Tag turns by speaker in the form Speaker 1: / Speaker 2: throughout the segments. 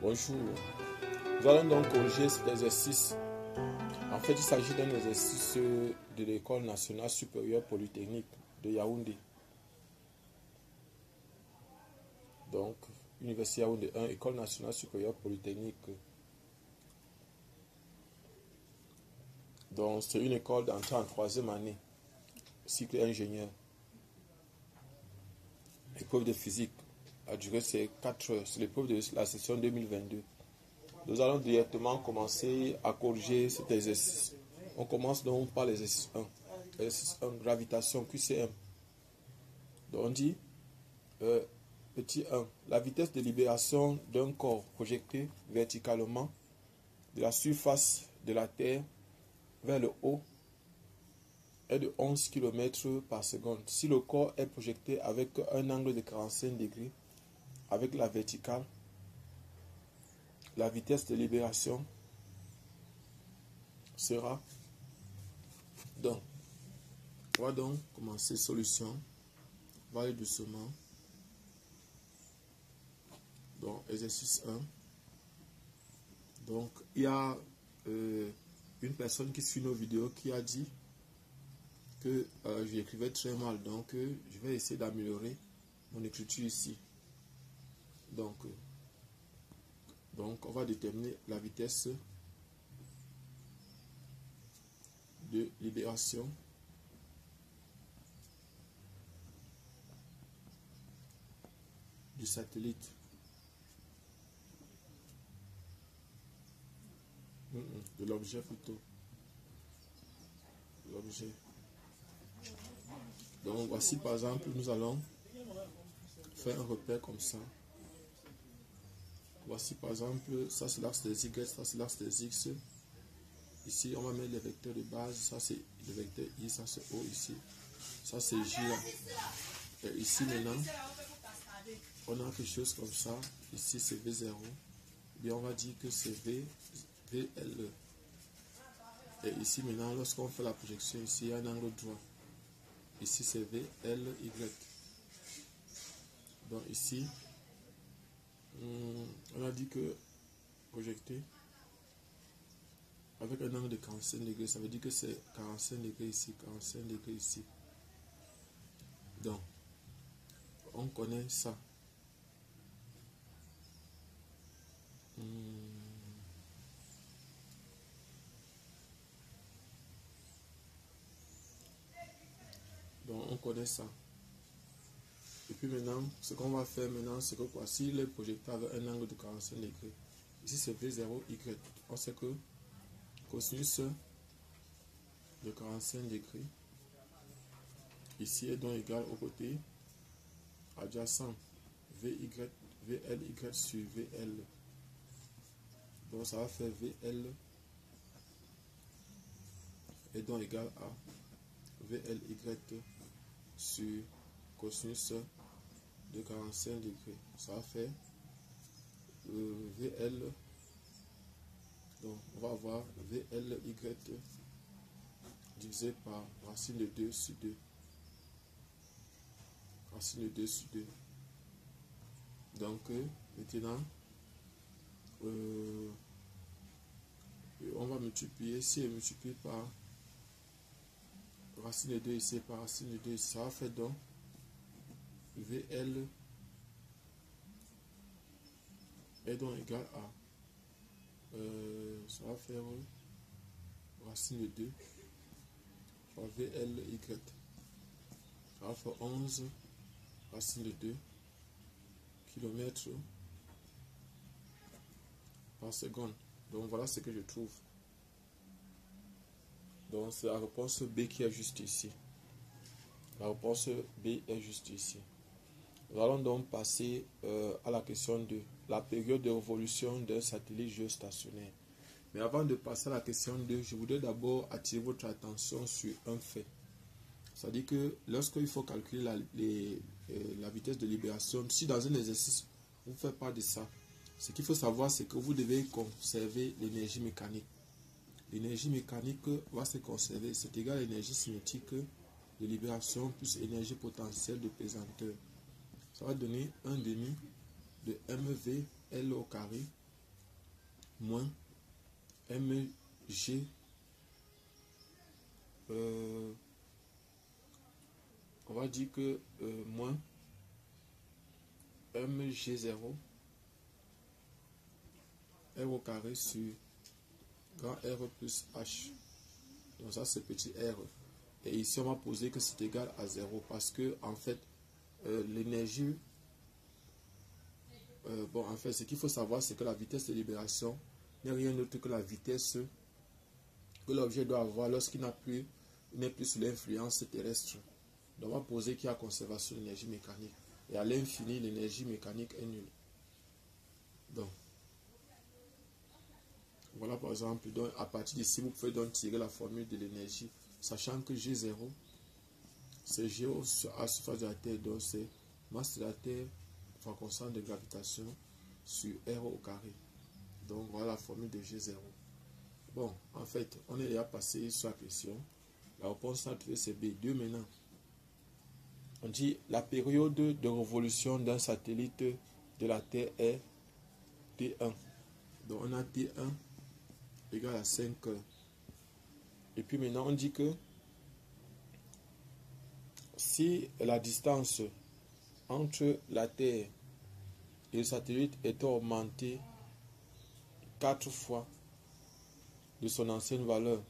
Speaker 1: Bonjour. Nous allons donc corriger cet exercice. En fait, il s'agit d'un exercice de l'École nationale supérieure polytechnique de Yaoundé. Donc, Université Yaoundé 1, École nationale supérieure polytechnique. Donc, c'est une école d'entrée en troisième année, cycle ingénieur. Épreuve de physique. La durée, c'est 4 heures. C'est l'épreuve de la session 2022. Nous allons directement commencer à corriger cet exercice. On commence donc par l'exercice 1. Exercice 1, gravitation, QCM. Donc on dit, petit 1, la vitesse de libération d'un corps projeté verticalement de la surface de la Terre vers le haut est de 11 km par seconde. Si le corps est projeté avec un angle de 45 degrés avec la verticale, la vitesse de libération sera donc, on va donc commencer solution, on va aller doucement. Donc, exercice 1. Donc, il y a une personne qui suit nos vidéos qui a dit que j'écrivais très mal. Donc, je vais essayer d'améliorer mon écriture ici. Donc, on va déterminer la vitesse de libération du satellite. De l'objet plutôt. L'objet. Donc, voici par exemple, nous allons faire un repère comme ça. Voici par exemple, ça c'est l'axe des Y, ça c'est l'axe des X. Ici, on va mettre les vecteurs de base. Ça c'est le vecteur I, ça c'est O ici. Ça c'est J là. Et ici maintenant, on a quelque chose comme ça. Ici c'est V0. Bien, on va dire que c'est VL. Et ici maintenant, lorsqu'on fait la projection, ici il y a un angle droit. Ici c'est VLY. Donc ici, on a dit que projeté avec un angle de 45 degrés, ça veut dire que c'est 45 degrés ici, 45 degrés ici. Donc, on connaît ça. Donc, on connaît ça. Et puis maintenant, ce qu'on va faire maintenant, c'est que quoi, s'il est projeté avec un angle de 45 degrés, ici c'est V0Y. On sait que cosinus de 45 degrés, ici est donc égal au côté adjacent VLY sur VL. Donc ça va faire VL est donc égal à VLY sur cosinus de 45 degrés. Ça va faire VL. Donc on va avoir VLY divisé par racine de 2 sur 2. Racine de 2 sur 2. Donc maintenant, on va multiplier. Si on multiplie par racine de 2 ici par racine de 2 ici, ça va faire donc VL est donc égal à ça va faire racine de 2 par VLY. Ça va faire 11 racine de 2 km par seconde. Donc voilà ce que je trouve. Donc c'est la réponse B qui est juste ici. La réponse B est juste ici. Nous allons donc passer à la question de la période de révolution d'un satellite géostationnaire. Mais avant de passer à la question 2, je voudrais d'abord attirer votre attention sur un fait. C'est-à-dire que lorsqu'il faut calculer la vitesse de libération, si dans un exercice, vous ne faites pas de ça, ce qu'il faut savoir, c'est que vous devez conserver l'énergie mécanique. L'énergie mécanique va se conserver, c'est égal à l'énergie cinétique de libération plus énergie potentielle de pesanteur. Ça va donner un demi de MVL au carré moins mg, on va dire que moins mg0 r au carré sur grand R plus H. Donc ça c'est petit r. Et ici on va poser que c'est égal à 0 parce que en fait l'énergie, bon en fait ce qu'il faut savoir c'est que la vitesse de libération n'est rien d'autre que la vitesse que l'objet doit avoir lorsqu'il n'est plus sous l'influence terrestre. Donc on va poser qu'il y a conservation de l'énergie mécanique. Et à l'infini, l'énergie mécanique est nulle. Donc, voilà par exemple, donc, à partir d'ici, vous pouvez donc tirer la formule de l'énergie, sachant que G0, c'est G à la surface de la Terre, donc c'est masse de la Terre fois constante de gravitation sur R au carré. Donc voilà la formule de G0. Bon, en fait, on est déjà passé sur la question. La réponse à trouver c'est B2 maintenant. On dit la période de révolution d'un satellite de la Terre est T1. Donc on a T1 égale à 5 heures. Et puis maintenant on dit que si la distance entre la Terre et le satellite est augmentée 4 fois de son ancienne valeur,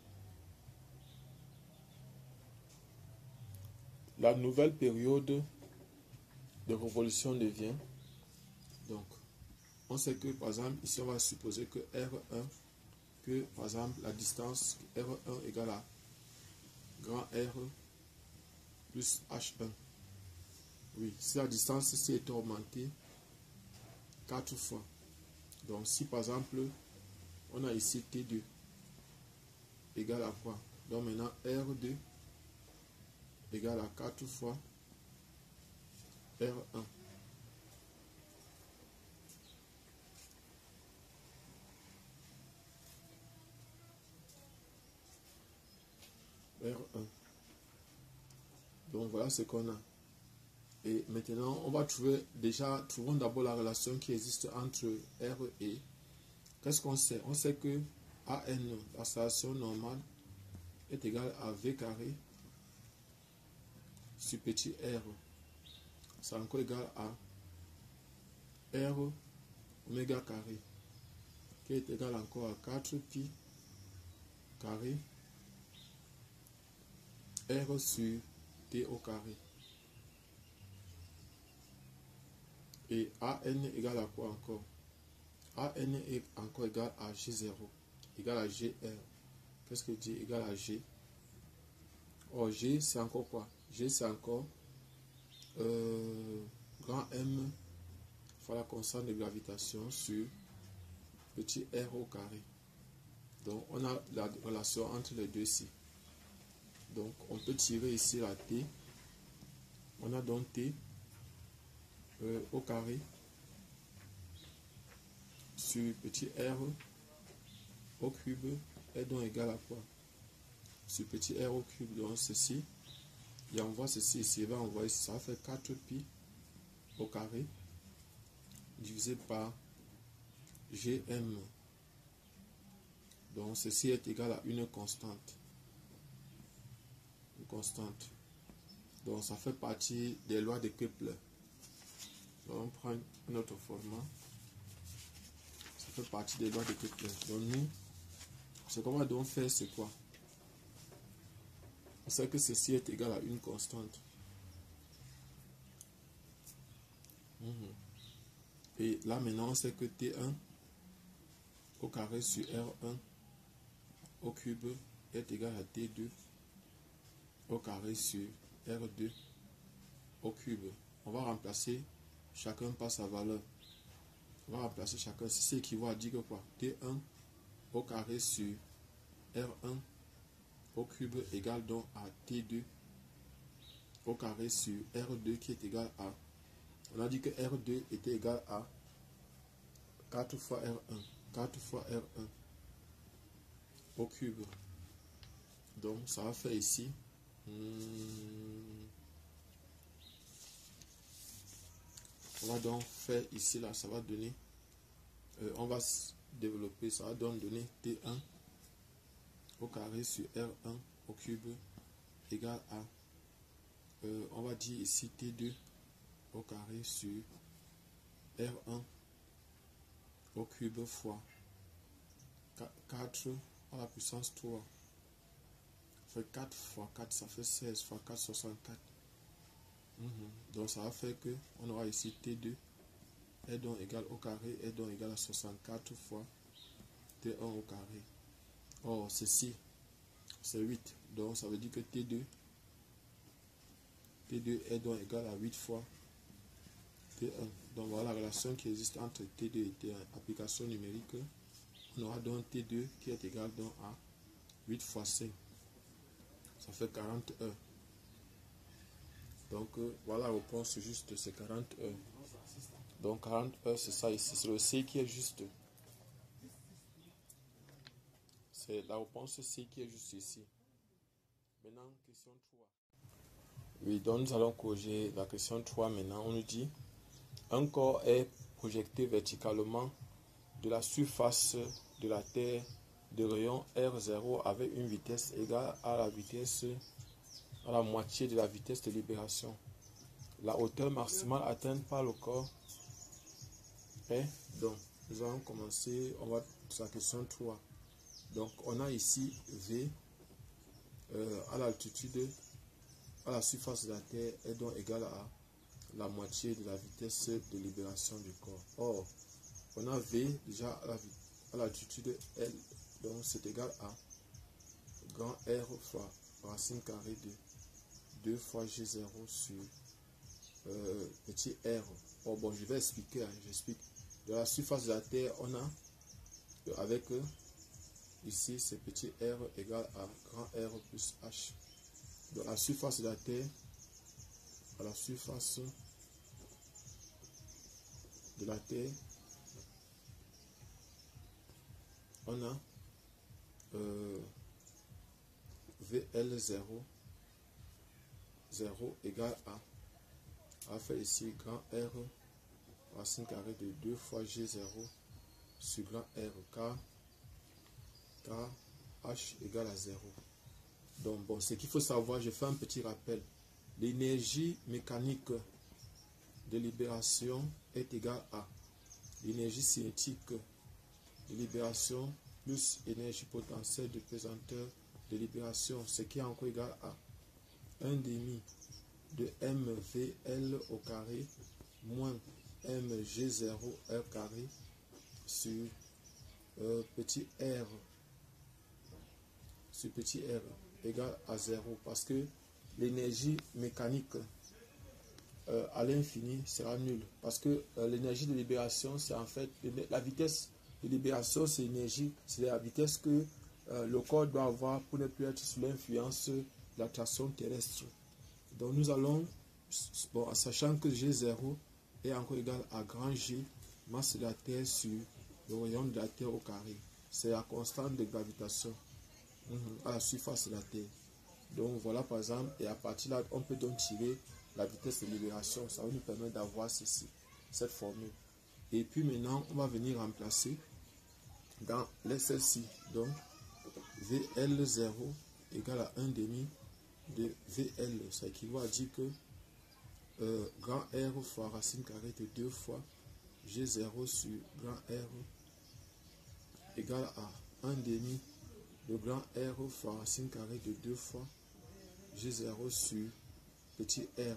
Speaker 1: la nouvelle période de révolution devient, donc on sait que par exemple ici on va supposer que R1, que par exemple la distance R1 égale à grand R plus H1. Oui, si la distance ici est augmentée 4 fois. Donc si par exemple on a ici T2 égale à quoi? Donc maintenant R2 égale à 4 fois R1. R1. Donc voilà ce qu'on a. Et maintenant, on va trouver, trouvons d'abord la relation qui existe entre R et... Qu'est-ce qu'on sait? On sait que AN, l'accélération normale, est égale à V carré sur petit r. C'est encore égal à R oméga carré, qui est égal encore à 4 pi carré R sur T au carré. Et AN égale à quoi encore? AN est encore égal à G0, égal à GR. Qu'est-ce que dit égal à G? Or, G, c'est encore quoi? G, c'est encore grand M fois la constante de gravitation sur petit r au carré. Donc, on a la relation entre les deux ici. Donc, on peut tirer ici la T. On a donc T au carré sur petit r au cube est donc égal à quoi? Sur petit r au cube, donc ceci. Et on voit ceci ici, on va envoyer ça, fait 4 pi au carré divisé par Gm. Donc ceci est égal à une constante. Une constante. Donc ça fait partie des lois de Kepler. Donc on prend un autre format. Ça fait partie des lois de Kepler. Donc nous, ce qu'on va donc faire, c'est quoi? On sait que ceci est égal à une constante. Et là maintenant, on sait que T1 au carré sur R1 au cube est égal à T2 au carré sur R2 au cube. On va remplacer chacun par sa valeur. On va remplacer chacun. Ceci équivaut à dire que quoi? T1 au carré sur R1 au cube égale donc à T2 au carré sur R2 qui est égal à... On a dit que R2 était égal à 4 fois R1. 4 fois R1 au cube. Donc ça va faire ici. On va donc faire ici, là, ça va donner... on va développer, ça va donc donner T1 au carré sur R1 au cube égale à, on va dire ici T2 au carré sur R1 au cube fois 4 à la puissance 3. Fait 4 fois 4, ça fait 16 fois 4, 64. Donc ça va faire que on aura ici T2 est donc égal au carré est donc égal à 64 fois T1 au carré. Or ceci c'est 8. Donc ça veut dire que T2 est donc égal à 8 fois T1. Donc voilà la relation qui existe entre T2 et T1. Application numérique, on aura donc T2 qui est égal donc à 8 fois 5. Ça fait 40 heures. Donc voilà la réponse juste, c'est 40 heures. Donc 40 heures, c'est ça ici. C'est le C qui est juste. C'est la réponse C qui est juste ici. Maintenant, question 3. Oui, donc nous allons corriger la question 3 maintenant. On nous dit, un corps est projeté verticalement de la surface de la Terre de rayon R0 avec une vitesse égale à la moitié de la vitesse de libération. La hauteur maximale atteinte par le corps est, donc nous allons commencer, on va sur la question 3. Donc on a ici V à l'altitude, à la surface de la Terre est donc égal à la moitié de la vitesse de libération du corps. Or, on a V déjà à l'altitude L, donc c'est égal à grand R fois racine carrée de 2 fois G0 sur petit r. Oh, bon, je vais expliquer, j'explique. De la surface de la Terre, on a avec ici, c'est petit r égale à grand R plus H. De la surface de la Terre à la surface de la Terre, on a VL0 0 égale à, on va faire ici grand R racine carrée de 2 fois G0 sur grand R car H égale à 0. Donc bon, ce qu'il faut savoir, je fais un petit rappel. L'énergie mécanique de libération est égale à l'énergie cinétique de libération plus énergie potentielle de pesanteur de libération, ce qui est encore égal à 1 demi de mvl au carré moins mg0 r carré sur petit r égale à 0, parce que l'énergie mécanique à l'infini sera nulle, parce que l'énergie de libération, c'est en fait la vitesse de libération, c'est l'énergie, c'est la vitesse que le corps doit avoir pour ne plus être sous l'influence de l'attraction terrestre. Donc nous allons, bon, en sachant que G0 est encore égal à grand G, masse de la Terre sur le rayon de la Terre au carré. C'est la constante de gravitation à la surface de la Terre. Donc voilà par exemple, et à partir de là, on peut donc tirer la vitesse de libération. Ça va nous permettre d'avoir ceci, cette formule. Et puis maintenant, on va venir remplacer dans celle-ci. Donc VL0 égale à 1 demi de VL. Ça équivaut à dire que grand R fois racine carrée de 2 fois G0 sur grand R égale à 1 demi de grand R fois racine carrée de 2 fois G0 sur petit r.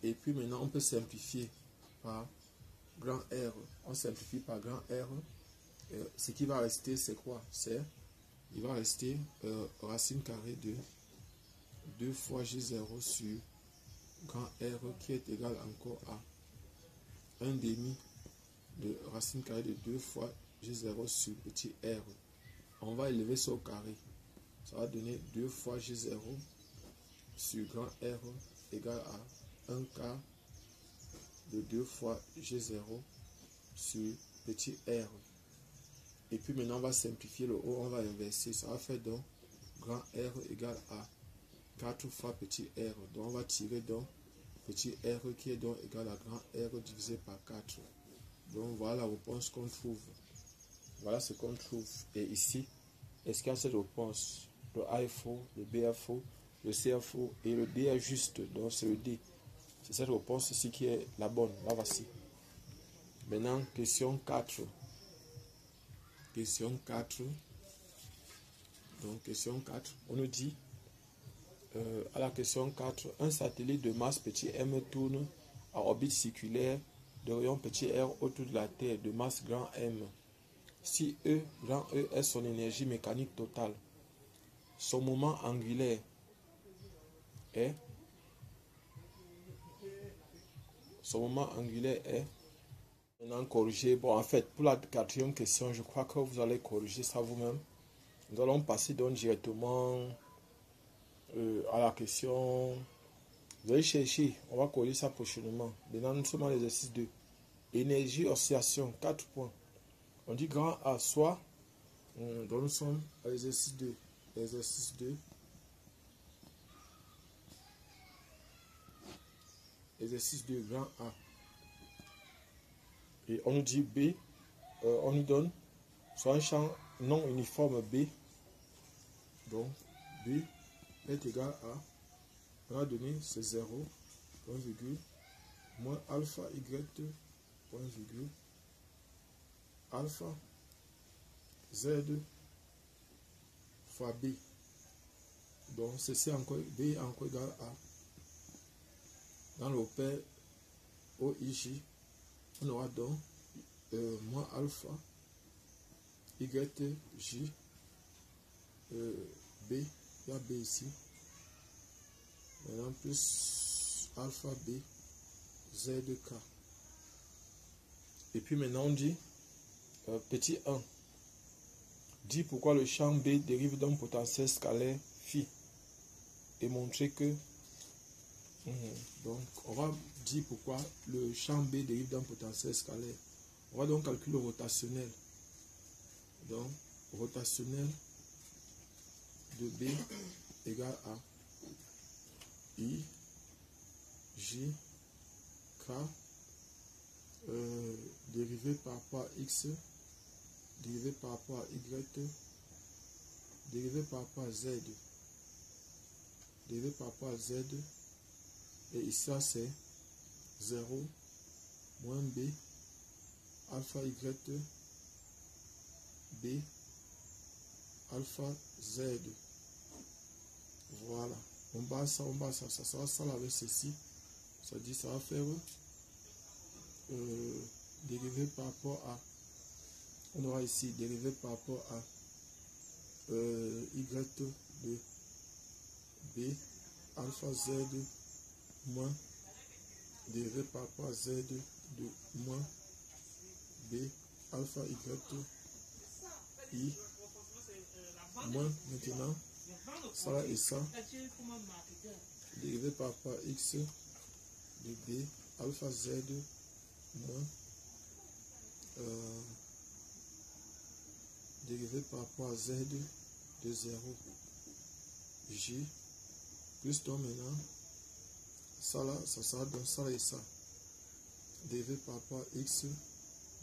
Speaker 1: Et puis maintenant, on peut simplifier par grand R. On simplifie par grand R. Ce qui va rester, c'est quoi? Il va rester racine carrée de 2 fois G0 sur grand R qui est égal encore à 1 demi de racine carrée de 2 fois G0 sur petit r. On va élever ça au carré. Ça va donner 2 fois G0 sur grand R égale à 1 quart de 2 fois G0 sur petit r. Et puis maintenant, on va simplifier le haut, on va inverser. Ça va faire donc grand R égale à 4 fois petit r. Donc on va tirer donc petit r qui est donc égal à grand R divisé par 4. Donc voilà la réponse qu'on trouve. Voilà ce qu'on trouve. Et ici, est-ce qu'il y a cette réponse? Le A est faux, le B est faux, le C est faux et le D est juste. Donc c'est le D. C'est cette réponse ici qui est la bonne. La voici. Maintenant, question 4. Question 4. Donc, question 4. On nous dit, à la question 4, un satellite de masse petit m tourne à orbite circulaire de rayon petit r autour de la Terre de masse grand M. Si E, grand E est son énergie mécanique totale, son moment angulaire est, maintenant corriger. Bon, en fait, pour la quatrième question, je crois que vous allez corriger ça vous-même. Nous allons passer donc directement à la question. Vous allez chercher, on va corriger ça prochainement. Maintenant, nous sommes à l'exercice 2. Énergie, oscillation, 4 points. On dit grand A, soit, donc nous sommes à l'exercice 2. Exercice 2. Exercice 2, grand A. Et on nous dit B, on nous donne soit un champ non uniforme B. Donc, B est égal à, on a donné, c'est 0, point virgule, moins alpha Y, point virgule, alpha Z fois B. Donc, ceci encore, B est encore égal à, dans le repère OIJ, on aura donc moins alpha YJ B, il y a B ici, maintenant plus alpha B ZK. Et puis maintenant on dit petit 1, dit pourquoi le champ B dérive d'un potentiel scalaire phi et montrer que donc on va dire pourquoi le champ B dérive d'un potentiel scalaire. On va donc calculer le rotationnel. Donc rotationnel de B égale à I J K dérivé par rapport à X, dérivé par rapport à Y, dérivé par rapport à Z, dérivé par rapport à Z, et ici c'est 0 moins B alpha Y B alpha Z. Voilà, on bat ça, ça sera ça avec ceci. Ça dit, ça va faire dérivé par rapport à, on aura ici dérivé par rapport à Y de B alpha Z moins dérivé par rapport à Z de moins B alpha Y I moins maintenant ça là et ça dérivé par rapport à X de B alpha Z moins dérivé par rapport à Z de 0 J plus donc maintenant ça là, ça sera donc ça là et ça dérivé par rapport à X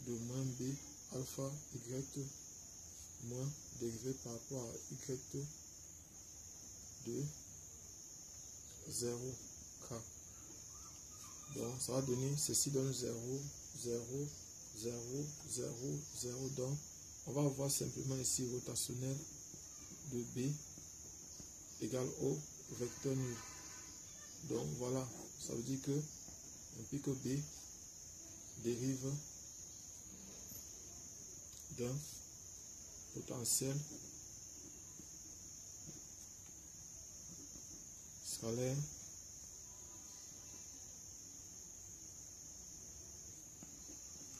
Speaker 1: de moins B alpha Y moins dérivé par rapport à Y de 0 K. Donc ça va donner, ceci donne 0, 0, 0, 0, 0. Donc on va avoir simplement ici rotationnel de B égale au vecteur nul. Donc voilà, ça veut dire que depuis que B dérive d'un potentiel scalaire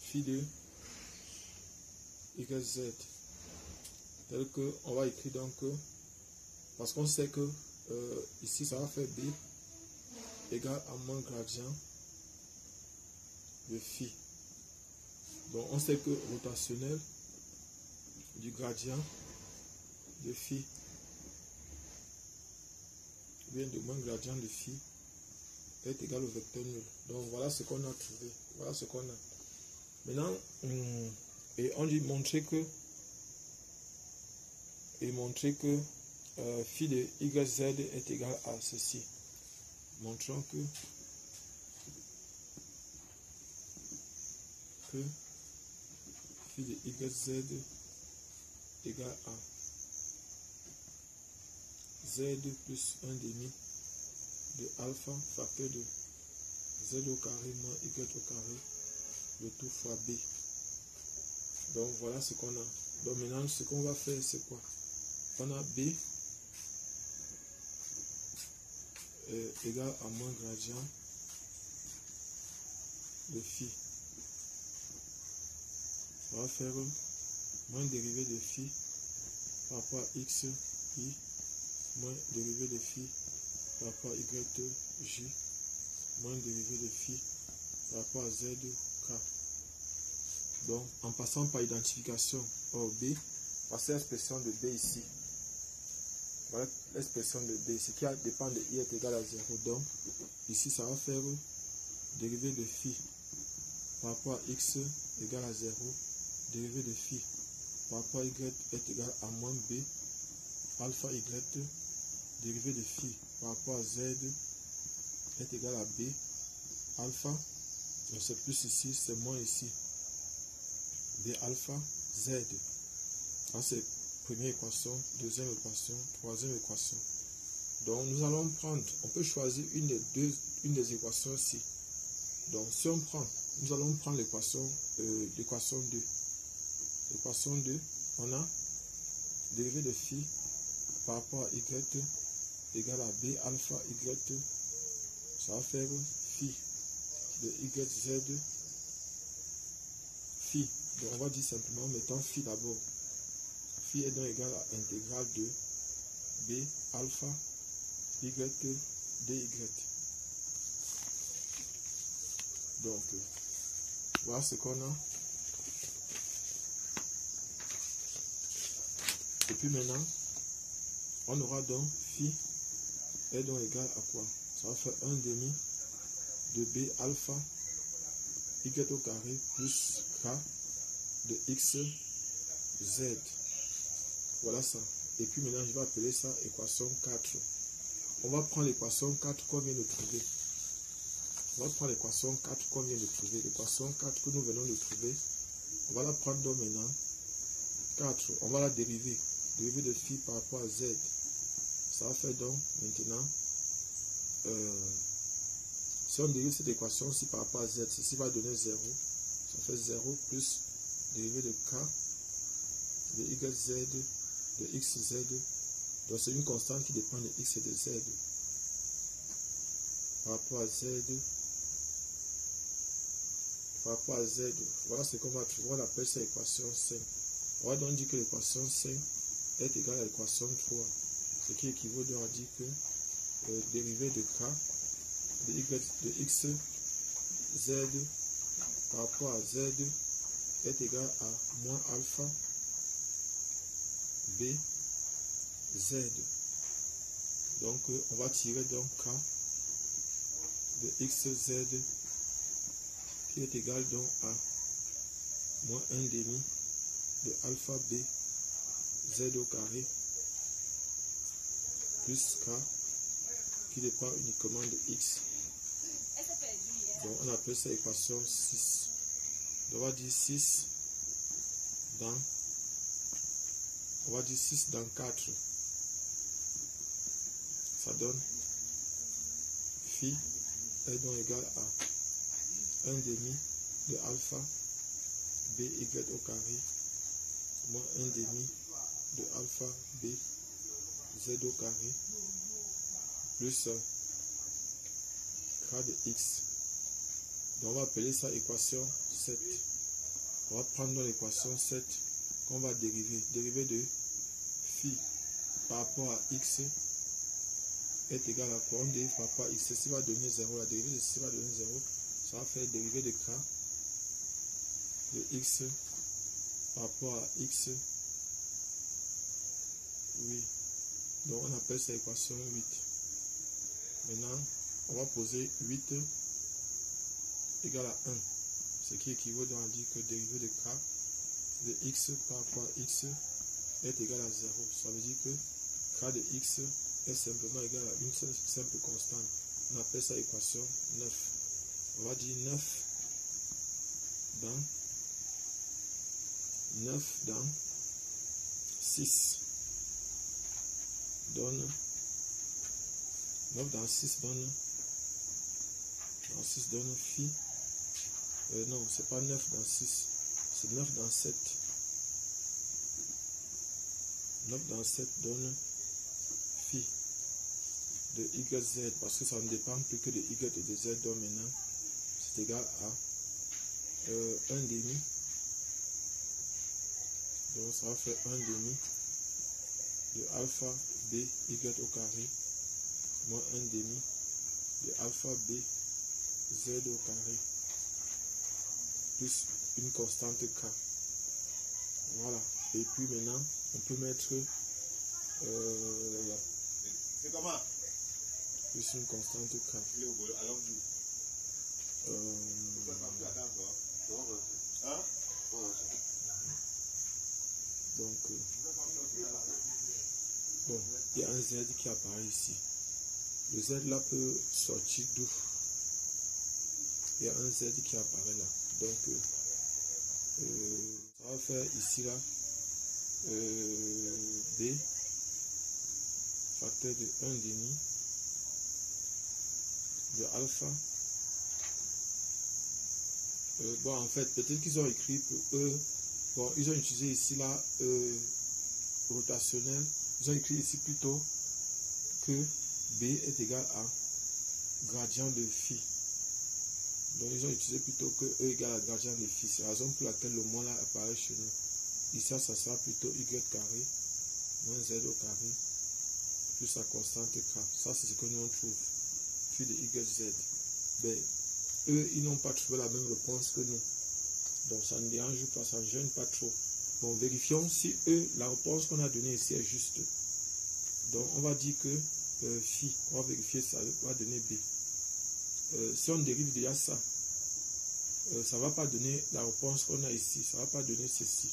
Speaker 1: phi de YZ, tel que on va écrire donc parce qu'on sait que ici ça va faire B égale à moins gradient de phi. Donc on sait que rotationnel du gradient de phi bien de moins gradient de phi est égal au vecteur nul. Donc voilà ce qu'on a trouvé. Voilà ce qu'on a. Maintenant, et on dit montrer que et montrer que phi de YZ est égal à ceci. Montrons que phi de YZ égale à Z plus 1 demi de alpha facteur de Z au carré moins Y au carré, le tout fois B. Donc voilà ce qu'on a. Donc maintenant ce qu'on va faire c'est quoi? On a B égale à moins gradient de phi. On va faire moins dérivé de phi par rapport à x, i, moins dérivé de phi par rapport à y, j, moins dérivé de phi par rapport à z, k. Donc, en passant par identification hors b, voici l'expression de b ici. Voilà l'expression de b. Ce qui dépend de i est égal à 0. Donc, ici, ça va faire dérivé de phi par rapport à x égale à 0. Dérivé de phi par rapport à y est égal à moins b, alpha y, dérivé de phi par rapport à z est égal à b, alpha, donc c'est plus ici, c'est moins ici, b alpha, z. Ça c'est première équation, deuxième équation, troisième équation. Donc nous allons prendre, on peut choisir une des équations ici. Donc si on prend, nous allons prendre l'équation 2. L'équation 2, on a dérivé de phi par rapport à y égale à b alpha y, ça va faire phi de yz, phi, donc on va dire simplement, mettons phi d'abord, phi est donc égal à intégrale de b alpha y dy. Donc voilà ce qu'on a. Et puis maintenant, on aura donc phi est donc égal à quoi? Ça va faire 1 demi de b alpha y au carré plus k de x z. Voilà ça. Et puis maintenant, je vais appeler ça équation 4. On va prendre l'équation 4 qu'on vient de trouver. On va prendre l'équation 4 qu'on vient de trouver. L'équation 4 que nous venons de trouver, on va la prendre donc maintenant. 4, on va la dériver. Dérivé de phi par rapport à z. Ça va faire donc maintenant, si on dérive cette équation-ci par rapport à z, ceci va donner 0. Ça fait 0 plus dérivé de k de yz de xz. Donc c'est une constante qui dépend de x et de z. Par rapport à z, voilà ce qu'on va trouver. On appelle ça équation 5. On va donc dire que l'équation 5 est égale à l'équation 3. Ce qui équivaut donc à dire que dérivé de k de x z par rapport à z est égal à moins alpha b z. Donc on va tirer donc k de x z qui est égal donc à moins 1 demi de alpha b z au carré plus k qui dépend uniquement de x. Donc on appelle ça équation 6. On va dire 6 dans 4. Ça donne phi est donc égal à 1 demi de alpha b y au carré moins 1 demi de alpha b z au carré plus k de x. Donc on va appeler ça équation 7. On va prendre l'équation 7 qu'on va dériver. Dériver de phi par rapport à x est égal à quoi? On dérive par rapport à x. Ceci va donner 0. La dérivée de ceci va donner 0. Ça va faire dériver de k de x par rapport à x. Oui. Donc on appelle ça équation 8. Maintenant, on va poser 8 égale à 1. Ce qui équivaut donc à dire que dérivé de k de x par rapport à x est égal à 0. Ça veut dire que k de x est simplement égal à une seule simple constante. On appelle ça équation 9. On va dire 9 dans 6 donne 9 dans 6 donne phi. Non, c'est pas 9 dans 6, c'est 9 dans 7. 9 dans 7 donne phi de YZ, parce que ça ne dépend plus que de Y et de Z, donc maintenant c'est égal à 1 demi. Donc ça va faire 1 demi de alpha B Y au carré moins 1 demi de alpha B Z au carré plus une constante K. Voilà. Et puis maintenant, on peut mettre
Speaker 2: c'est comment?
Speaker 1: Plus une constante K. Donc, bon, il y a un Z qui apparaît ici. Le Z là peut sortir d'où? Il y a un Z qui apparaît là. Donc, ça va faire ici là B facteur de 1 demi de alpha. Bon, en fait, peut-être qu'ils ont écrit pour eux. Bon, ils ont utilisé ici là rotationnel. Ils ont écrit ici plutôt que B est égal à gradient de phi. Donc ils ont utilisé plutôt que E égale à gradient de phi. C'est la raison pour laquelle le moins là apparaît chez nous. Ici, ça sera plutôt Y carré moins Z au carré plus la constante K. Ça, c'est ce que nous on trouve. Phi de YZ. Ben, eux, ils n'ont pas trouvé la même réponse que nous. Donc ça ne dérange pas, ça ne gêne pas trop. Bon, vérifions si eux, la réponse qu'on a donnée ici est juste. Donc on va dire que phi, on va vérifier ça, on va donner B. Si on dérive déjà ça, ça ne va pas donner la réponse qu'on a ici, ça ne va pas donner ceci.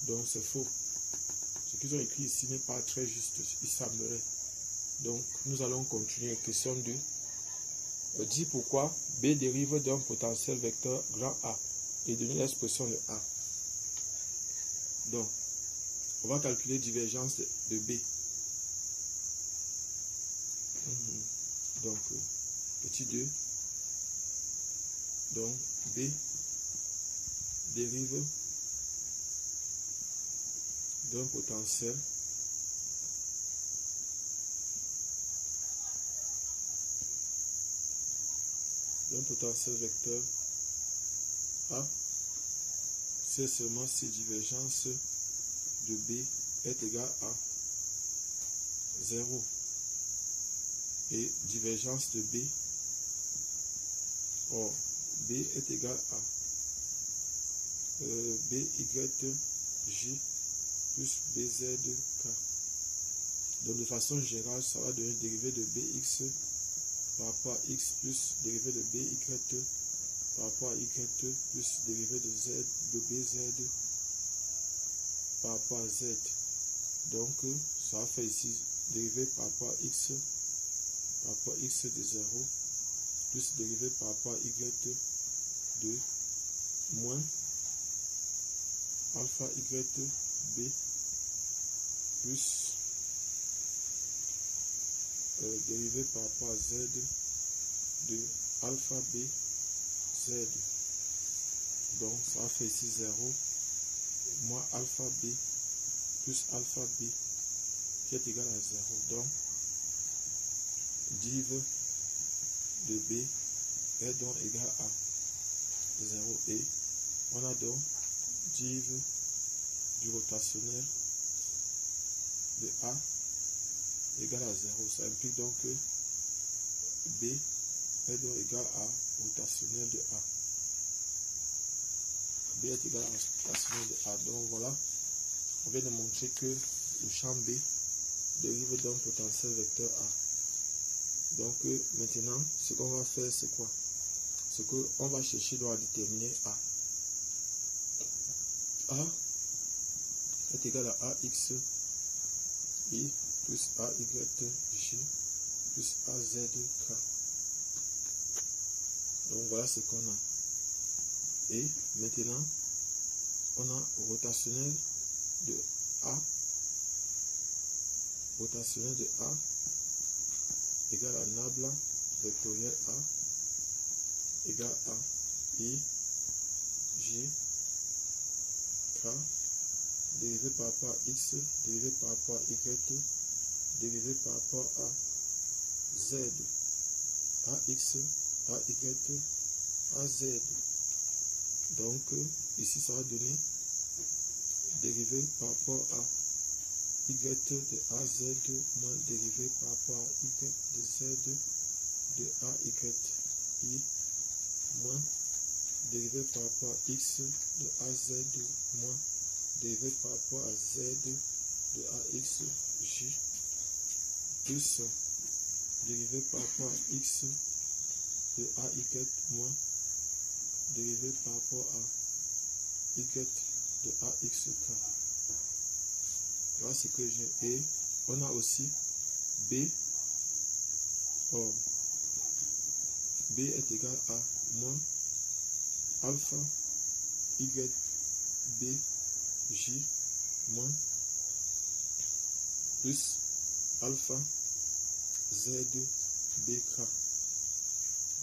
Speaker 1: Donc c'est faux. Ce qu'ils ont écrit ici n'est pas très juste, il semblerait. Donc nous allons continuer. Question 2. Dis pourquoi B dérive d'un potentiel vecteur grand A et donner l'expression de A. Donc, on va calculer divergence de B. Donc, petit 2. Donc, B dérive d'un potentiel vecteur A, c'est seulement si divergence de B est égale à 0 et divergence de B, or B est égal à BYJ plus BZK. Donc de façon générale, ça va donner dérivé de BX par rapport à X plus dérivé de BY par rapport à YT plus dérivé de Z de BZ par rapport à Z. Donc ça va faire ici dérivé par rapport à X de 0 plus dérivé par rapport à Y de moins alpha YB plus dérivé par rapport à Z de alpha B Z. Donc ça va faire ici 0 moins alpha B plus alpha B qui est égal à 0. Donc div de B est donc égal à 0 et on a donc div du rotationnel de A égal à 0. Ça implique donc que B est donc égal à rotationnel de A. B est égal à rotationnel de A. Donc voilà, on vient de montrer que le champ B dérive d'un potentiel vecteur A. Donc maintenant, ce qu'on va faire, c'est quoi? C'est qu'on va chercher donc à déterminer A. A est égal à AX I plus AY J plus AZ K. Donc voilà ce qu'on a. Et maintenant, on a rotationnel de A. Rotationnel de A égale à nabla vectoriel A égale à I J K dérivé par rapport à X, dérivé par rapport à Y, dérivé par rapport à Z, AX, AY, AZ. Donc ici ça va donner dérivé par rapport à Y de AZ moins dérivé par rapport à Y de Z de AY I moins dérivé par rapport à X de AZ moins dérivé par rapport à Z de AX J plus dérivé par rapport à X de AY moins dérivé par rapport à Y de AXK. Voilà ce que j'ai. Et on a aussi B. Or, B est égal à moins alpha Y B J moins plus alpha Z BK.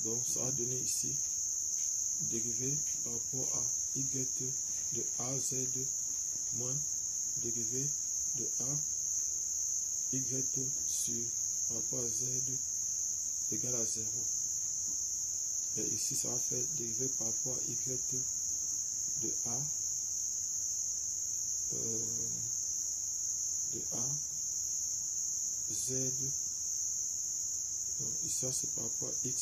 Speaker 1: Donc ça va donner ici dérivé par rapport à Y de AZ moins dérivé de A Y sur par rapport à Z égale à 0. Et ici ça va faire dérivé par rapport à Y de A Z. Donc ici c'est par rapport à X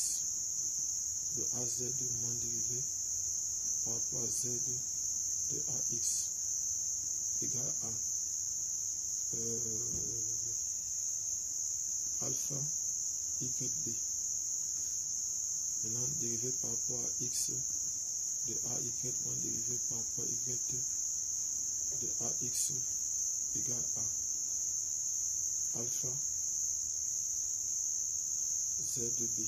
Speaker 1: de AZ moins dérivé par rapport à Z de AX égale à alpha YB. Maintenant dérivé par rapport à X de AY moins dérivé par rapport à Y de AX égale à alpha ZB.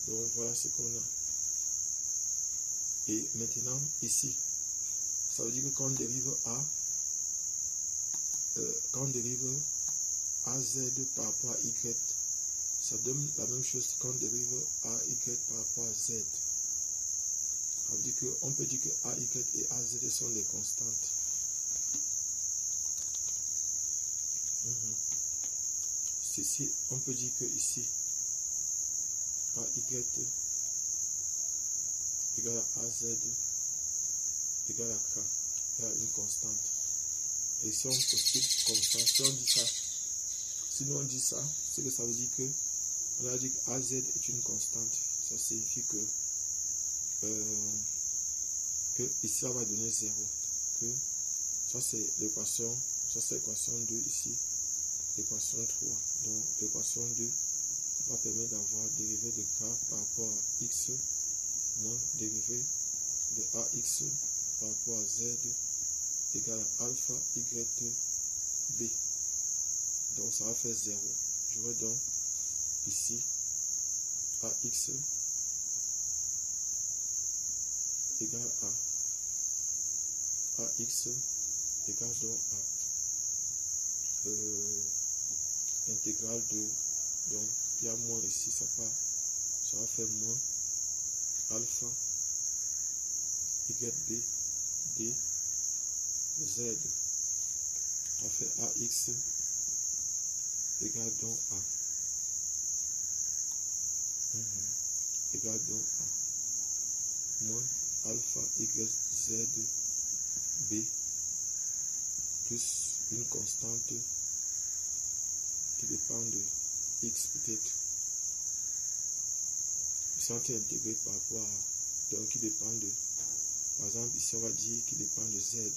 Speaker 1: Donc voilà ce qu'on a. Et maintenant ici, ça veut dire que quand on dérive quand on dérive AZ par rapport à Y, ça donne la même chose quand on dérive AY par rapport à Z. Ça veut dire qu'on peut dire que AY et AZ sont des constantes. Ceci, on peut dire que ici, AY égale à AZ égale à K, égale à une constante. Et si on postule comme ça, si on dit ça, si nous on dit ça, c'est que ça veut dire que on a dit que AZ est une constante. Ça signifie que ici ça va donner 0. Que ça c'est l'équation, ça c'est l'équation 2 ici, l'équation 3. Donc l'équation 2 va permettre d'avoir dérivé de K par rapport à X moins dérivé de AX par rapport à Z égale à alpha YB. Donc ça va faire 0. Je vais donc ici AX égale à AX égale donc à intégrale de, donc il y a moins ici, ça va faire moins alpha YB D Z. On fait AX égale donc à égale donc à moins alpha YZ B plus une constante qui dépend de X peut-être. Ici on est intégré par rapport à, donc qui dépend de, par exemple ici on va dire qui dépend de Z,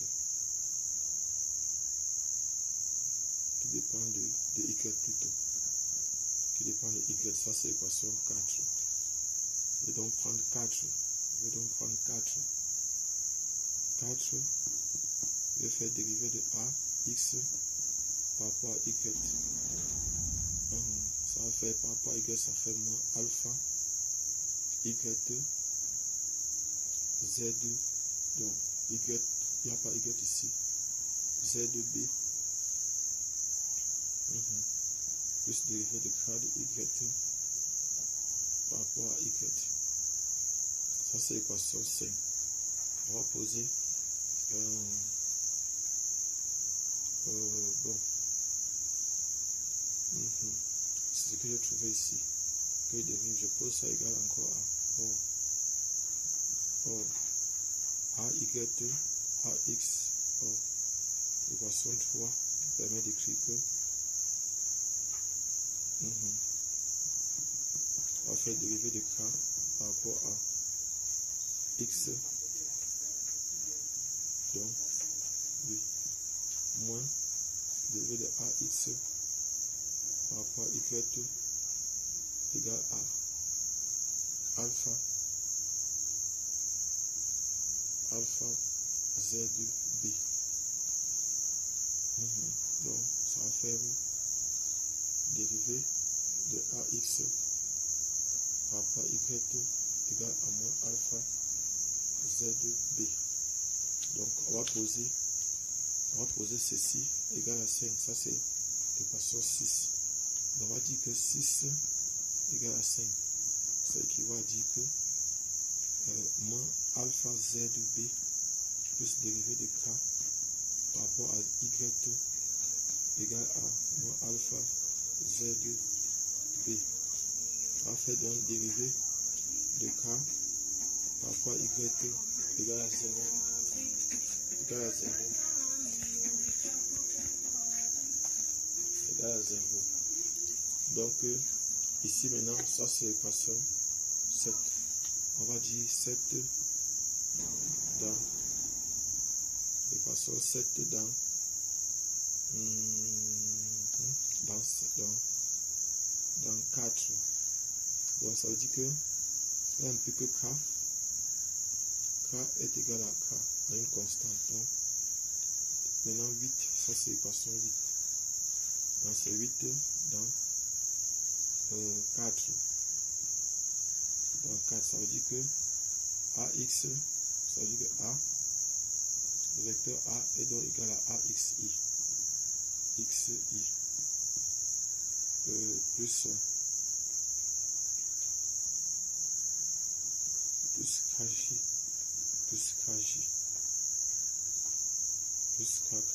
Speaker 1: qui dépend de Y plutôt, qui dépend de Y, ça c'est l'équation 4. Je vais donc prendre 4, Je vais faire dériver de A, X par rapport à Y. Ça va faire par rapport à Y, ça fait moins alpha, Y, Z, donc Y, il n'y a pas Y ici, ZB, plus dérivé de grade Y par rapport à Y. Ça c'est l'équation 5. On va poser bon. C'est ce que j'ai trouvé ici. Que dérive, je pose ça égal encore à AY, AX, l'équation 3 permet d'écrire que on va faire dériver de K par rapport à X, donc oui, moins dérivé de AX par rapport à Y égale à alpha ZB. Donc ça va faire dérivé de AX par rapport à Y égale à moins alpha ZB. Donc on va poser ceci égal à 5. Ça c'est l'équation 6. On va dire que 6 égale à 5. Ça équivaut à dire que moins alpha ZB plus dérivé de K par rapport à Y égale à moins alpha ZB. On va faire donc dérivé de K par rapport à Y égale à 0. Égale à 0. Égale à 0. Donc ici maintenant, ça c'est l'équation 7. On va dire 7 dans l'équation 7 dans 4. Donc ça veut dire que là un peu que K est égal à K, à une constante. Donc maintenant 8, ça c'est l'équation 8. Donc c'est 8 dans 4. Dans 4, ça veut dire que AX, ça veut dire que A, le vecteur A est donc égal à AXI. XI plus KJ plus KK.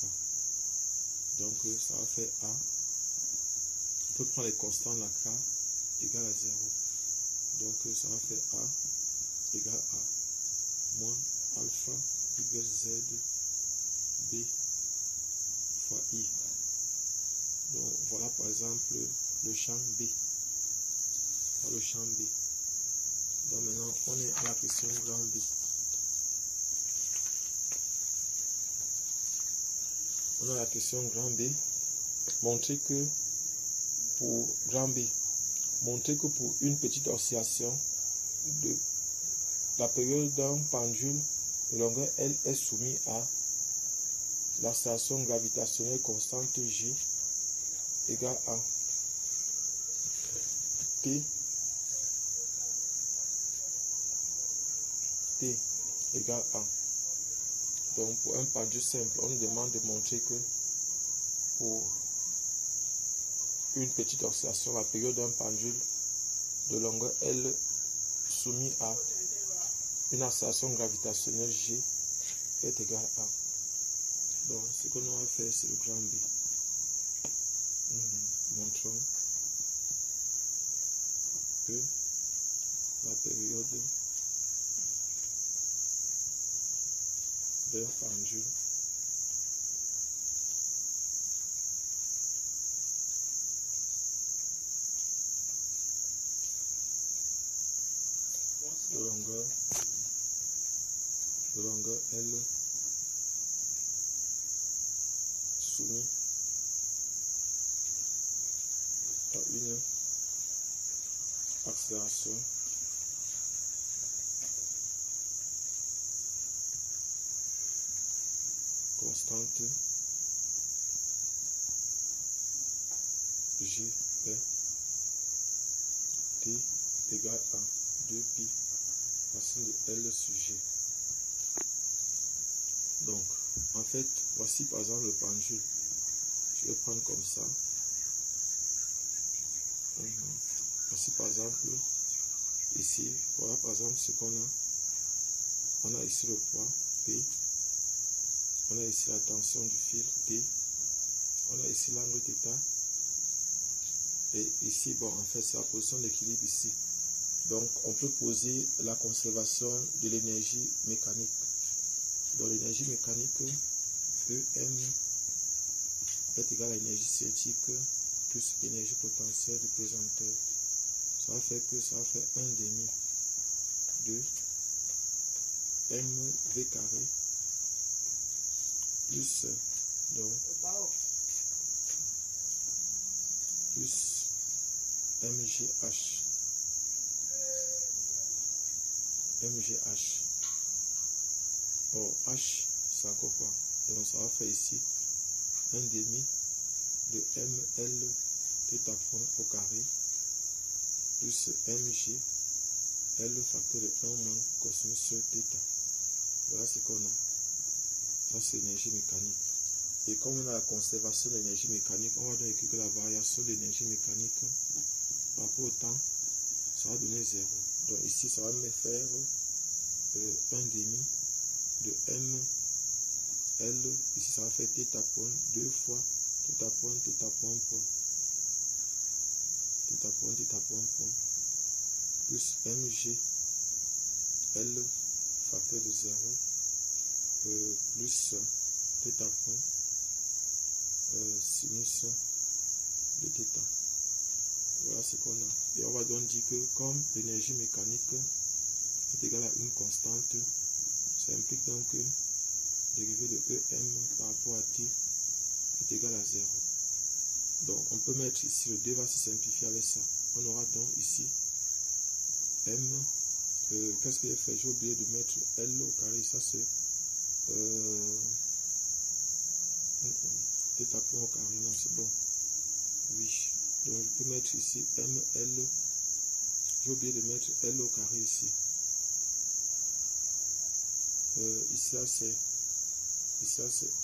Speaker 1: Donc ça va faire A. On peut prendre les constants, la K égale à 0. Donc ça va faire A égale à moins alpha YZ B fois I. Donc voilà par exemple le champ B. Le champ B. Donc maintenant on est à la question grand B. On a la question grand B. Montrer que pour grand B, montrer que pour une petite oscillation de la période d'un pendule de longueur L est soumis à l'accélération gravitationnelle constante G égale à T égale à. Donc pour un pendule simple, on nous demande de montrer que pour une petite oscillation, la période d'un pendule de longueur L soumis à une accélération gravitationnelle G est égale à. Donc ce que nous allons faire, c'est le grand B. Montrons que la période d'un pendule de longueur L soumis à une accélération constante G est T égale à 2pi racine de L sur G. Donc, en fait, voici par exemple le pendule. Je vais prendre comme ça. Voici par exemple, ici, voilà par exemple ce qu'on a. On a ici le poids P. On a ici la tension du fil T. On a ici l'angle θ. Et ici, bon, en fait, c'est la position d'équilibre ici. Donc, on peut poser la conservation de l'énergie mécanique. Dans l'énergie mécanique, EM est égal à l'énergie cinétique plus énergie potentielle du pesanteur. Ça va faire que ça va faire 1 demi de mv carré plus donc plus mgh. Or h c'est encore quoi? Donc ça va faire ici 1 demi de ml θ point au carré plus mg L facteur de 1 moins cosinus θ. Voilà ce qu'on a. Ça c'est l'énergie mécanique. Et comme on a la conservation de l'énergie mécanique, on va donc écrire que la variation de l'énergie mécanique par rapport au temps, ça va donner 0. Donc ici, ça va me faire 1 demi de ml. Ici, ça va faire θ point 2 fois θ point point plus mg L facteur de 0 plus θ point sinus de θ. Voilà ce qu'on a. Et on va donc dire que comme l'énergie mécanique est égale à une constante, ça implique donc que dérivé de EM par rapport à T est égal à 0. Donc on peut mettre ici, le 2 va se simplifier avec ça. On aura donc ici M. Qu'est-ce que j'ai fait? J'ai oublié de mettre L au carré. Ça c'est θ point au carré. Non, c'est bon. Oui. Donc je peux mettre ici ML. J'ai oublié de mettre L au carré ici. Ici c'est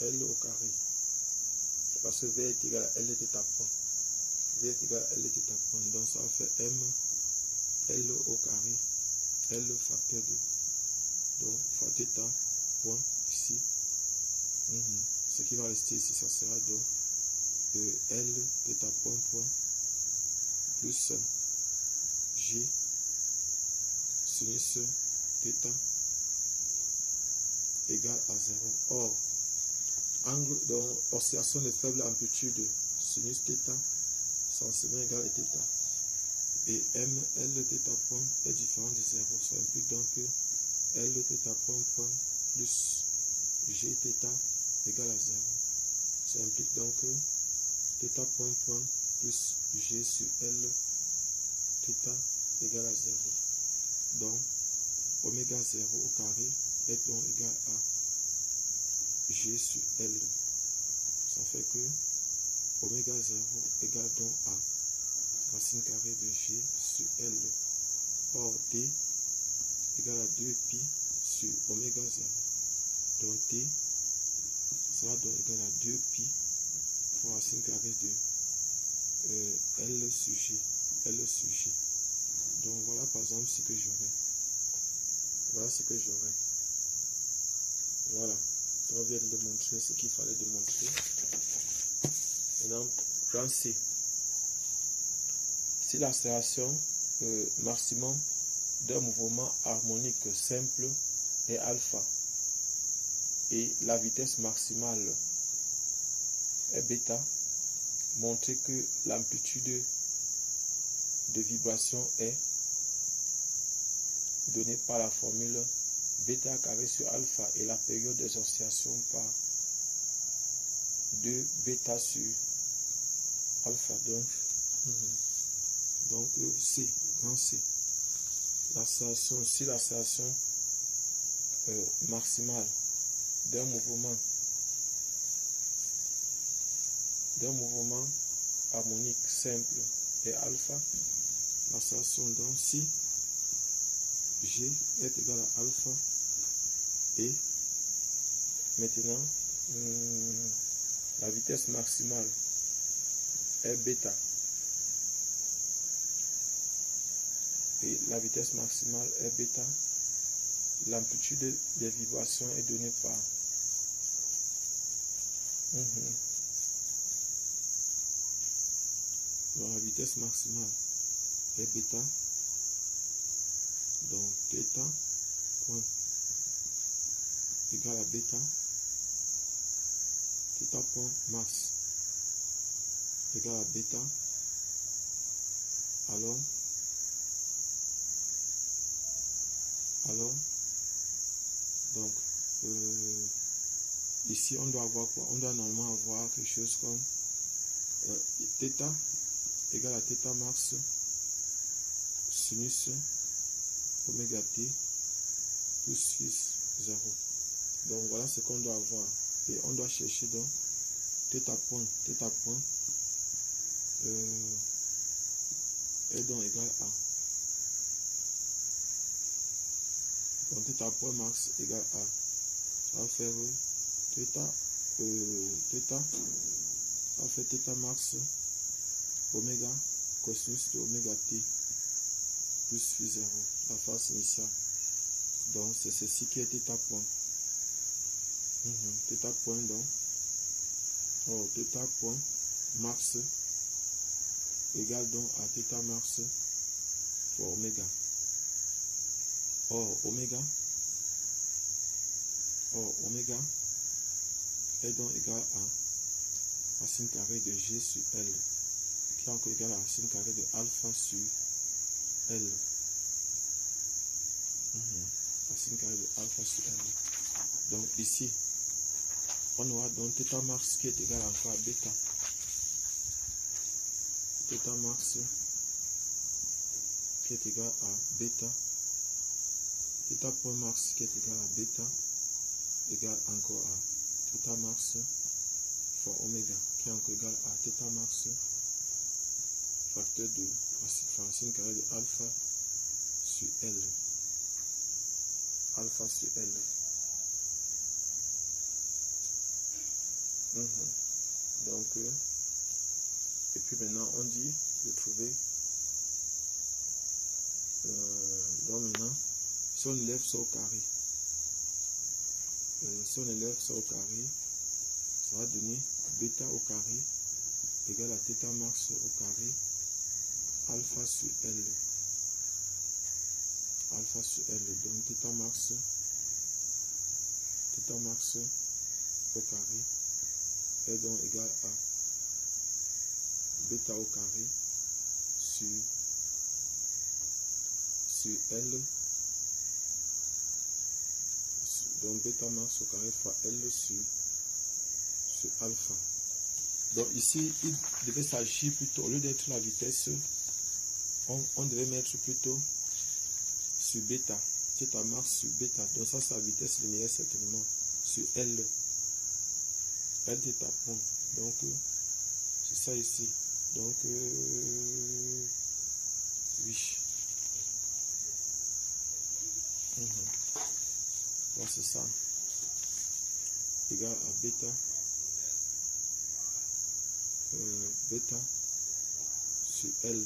Speaker 1: L au carré. Parce que V est égal à L θ point. V est égal à L θ point. Donc ça va faire M L au carré. L facteur de. Donc fois θ point ici. Ce qui va rester ici, ça sera donc L θ point plus G sinus θ égale à 0. Or, angle donc oscillation de faible amplitude sinus θ sensiblement égal à θ. Et M L θ point est différent de 0. Ça implique donc que L θ point plus G θ égale à 0. Ça implique donc que θ point plus G sur L θ égale à 0. Donc, oméga 0 au carré est donc égal à G sur L. Ça fait que oméga 0 égale donc à racine carrée de G sur L. Or, T égale à 2pi sur oméga 0. Donc, T sera donc égal à 2pi fois racine carrée de L sur G. Donc voilà par exemple ce que j'aurai. Voilà. On vient de montrer ce qu'il fallait démontrer. Maintenant, plan C. Si l'accélération maximum d'un mouvement harmonique simple est alpha et la vitesse maximale est bêta, montrer que l'amplitude de vibration est donnée par la formule bêta carré sur alpha et la période des oscillations par 2 bêta sur alpha. Donc C, grand C. L'accélération, si l'accélération maximale d'un mouvement d'un mouvement harmonique simple et alpha, l'accélération donc si G est égal à alpha et maintenant la vitesse maximale est bêta et la vitesse maximale est bêta, l'amplitude des vibrations est donnée par donc la vitesse maximale est bêta, donc θ point égal à bêta, θ point max égal à bêta, alors donc ici on doit avoir quoi? On doit normalement avoir quelque chose comme θ égale à θ max sinus oméga t plus 0. Donc voilà ce qu'on doit avoir. Et on doit chercher donc θ point est donc égal à donc θ point max égal à, ça va faire ça va faire θ max oméga cosinus de oméga t plus 0, la phase initiale. Donc c'est ceci qui est θ point. Θ point donc, θ point max égale donc à θ max fois oméga. Or oméga est donc égal à racine carrée de G sur L, qui est encore égal à racine carrée de alpha sur L. Racine carrée de alpha sur L. Donc ici, on aura donc θ max qui est égal encore à bêta. Θ max qui est égal à bêta. Θ point max qui est égal à bêta égale encore à θ max fois oméga qui est encore égal à θ max facteur de racine carrée de alpha sur L. Alpha sur L. Donc, et puis maintenant on dit de trouver donc maintenant si on élève ça au carré, si on élève ça au carré, ça va donner bêta au carré égale à θ max au carré alpha sur L. Alpha sur L, donc θ max au carré est donc égal à bêta au carré sur L, donc bêta max au carré fois L sur alpha. Donc ici il devait s'agir plutôt, au lieu d'être la vitesse, on devait mettre plutôt sur bêta, θ max sur bêta, donc ça c'est la vitesse linéaire certainement, sur L θ point, donc c'est ça ici, donc oui, donc c'est ça, égal à bêta, bêta sur L,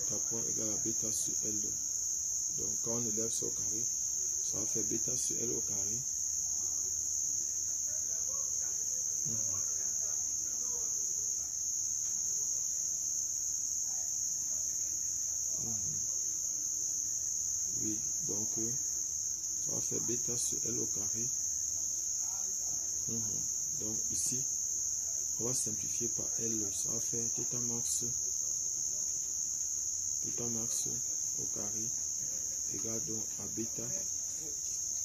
Speaker 1: θ point égal à bêta sur L. Donc quand on élève ça au carré, ça va faire bêta sur L au carré. Oui, donc ça va faire bêta sur L au carré. Donc ici, on va simplifier par L, ça va faire θ max au carré égale donc à bêta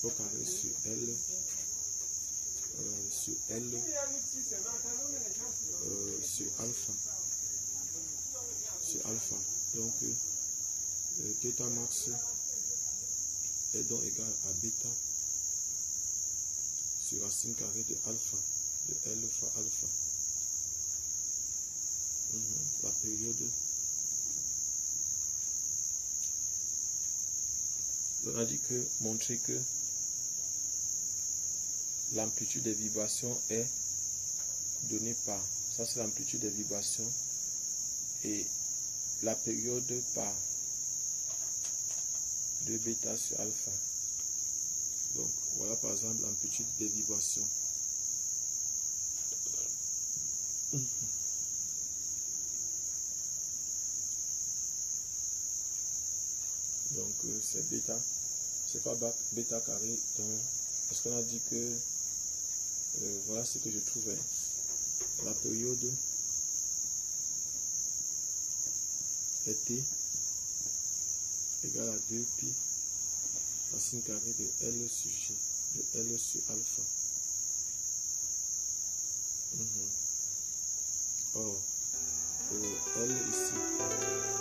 Speaker 1: au carré sur L sur alpha. Donc θ max est donc égal à bêta sur racine carrée de alpha, de L fois alpha. la période. On a dit que montrer que l'amplitude des vibrations est donnée par, ça c'est l'amplitude des vibrations, et la période par 2 bêta sur alpha. Donc voilà par exemple l'amplitude des vibrations. Donc c'est bêta, c'est pas bêta carré, donc parce qu'on a dit que voilà ce que je trouvais. La période est T égale à 2 pi racine carrée de L sur G, de L sur alpha. Or, pour L ici,